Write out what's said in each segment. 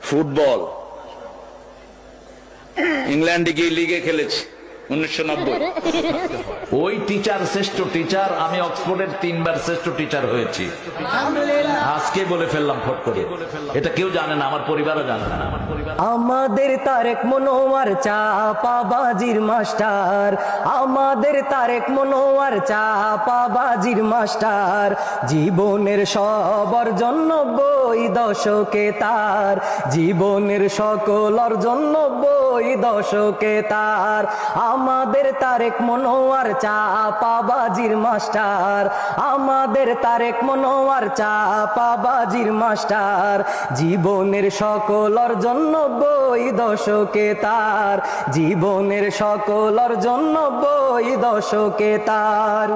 Football ইংল্যান্ডে গিয়ে লিগে খেলেছি 1990। ওই টিচার শ্রেষ্ঠ টিচার, আমি অক্সফোর্ডের 3 বার শ্রেষ্ঠ টিচার হয়েছি। আজকে বলে ফেললাম ফট করে, এটা কেউ জানে না, আমার পরিবারও জানে না। আমাদের তারেক মনোয়ার চাপাবাজির মাস্টার, আমাদের তারেক মনোয়ার চাপাবাজির মাস্টার, জীবনের সব অর্জন 90 দশকে তার, জীবনের সকল অর্জন 90 দশকে তার। আমাদের তারেক মনোয়ার চাপাবাজির মাস্টার, আমাদের তারেক মনোয়ার চাপাবাজির মাস্টার, জীবনের সকল অর্জন 90 দশকে তার, জীবনের সকল অর্জন 90 দশকে তার।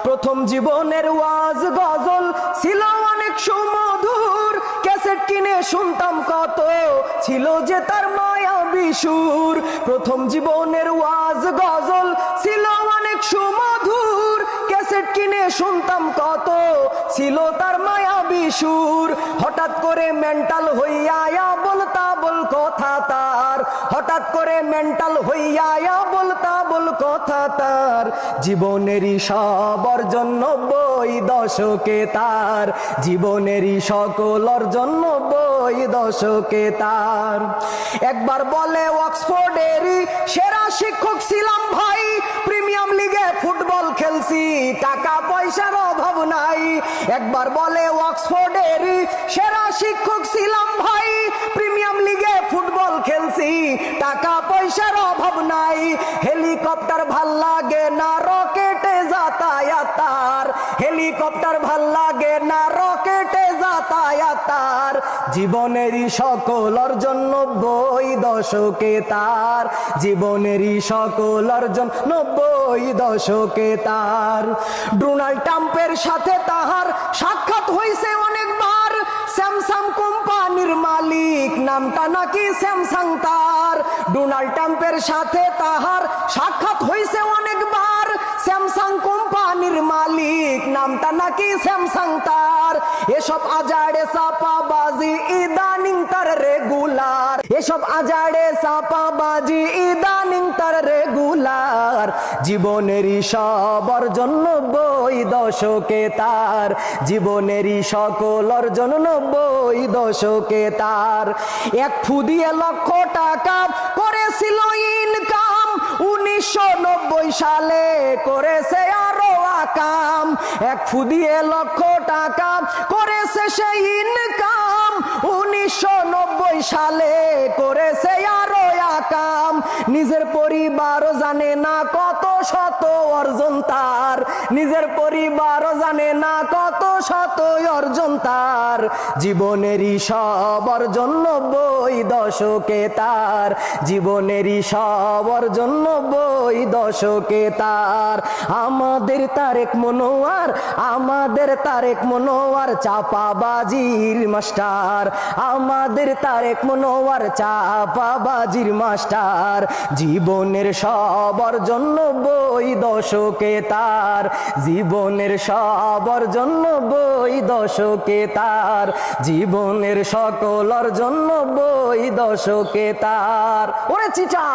প্রথম জীবনের ওয়াজ গজল ছিল অনেক সুমধুর, ক্যাসেট কিনে শুনতাম কত, ছিল যে তার মায়াবী সুর। প্রথম জীবনের ওয়াজ গজল ছিল অনেক সুমধুর, ক্যাসেট কিনে শুনতাম কত, ছিল তার মায়াবী সুর। হঠাৎ করে মেন্টাল হইয়া বলতা বল কথা তার, হঠাৎ করে মেন্টাল হইয়া বলতা বল কথা তার, জীবনেরই সব অর্জন 90 দশকে তার, জীবনেরই সকল অর্জন 90 দশকে তার। একবার বলে অক্সফোর্ডেরই সেরা শিক্ষক ছিলাম ভাই, প্রিমিয়াম লিগে ফুটবল খেলছি, টাকা পয়সার অভাব নাই। একবার বলে অক্সফোর্ডেরই সেরা শিক্ষক ছিলাম ভাই, প্রিমিয়াম লিগে ফুটবল খেলছি, টাকা পয়সার অভাব নাই। হেলিকপ্টার ভাল লাগে না রকেটে যাতায়াতার, হেলিকপ্টার ভাল লাগে না রকেটে যাতায়াতার, জীবনেরই সকল অর্জন 90 দশকে তার, জীবনেরই সকল অর্জন 90 দশকে তার। ডোনাল্ড ট্রাম্পের সাথে তাহার সাক্ষাৎ হইছে অনেকবার, স্যামসাং কোম্পানির মালিক, নামটা নাকি স্যামসাং তার। ডোনাল্ড ট্রাম্পের সাথে তাহার সাক্ষাৎ হইছে অনেকবার, স্যামসাং কোম্পানির মালিক, নামটা নাকি স্যামসাং তার। এসব আজাড়ে চাপাবাজি ইদানিং তার রেগুলার, এসব আজাড়ে চাপাবাজি ইদানিং তার রেগুলার, জীবনেরই সব অর্জন 90 দশকে তার, জীবনেরই সকল অর্জন 90 দশকে তার। এক ফু দিয়ে লক্ষ টাকা করেছিল ইনকাম, 1990 সালে করেছে আরো আকাম। এক ফু দিয়ে লক্ষ টাকা করেছে সেই ইনকাম, 1990 সালে করেছে আরো আকাম। নিজের পরিবারও জানে না কত শত অর্জন তার, নিজের পরিবারও জানে না কত শত অর্জন তার, জীবনেরই সব অর্জন 90 দশকে তার, জীবনেরই সব অর্জন 90 দশকে তার। আমাদের তারেক মনোয়ার, আমাদের তারেক মনোয়ার চাপাবাজির মাস্টার, আমাদের তারেক মনোয়ার চাপাবাজির মাস্টার, জীবনের সব অর্জন 90 দশকে তার, জীবনের সব অর্জন 90 দশকে তার, জীবনের সকল অর্জন 90 দশকে তার। ওরে চিটা।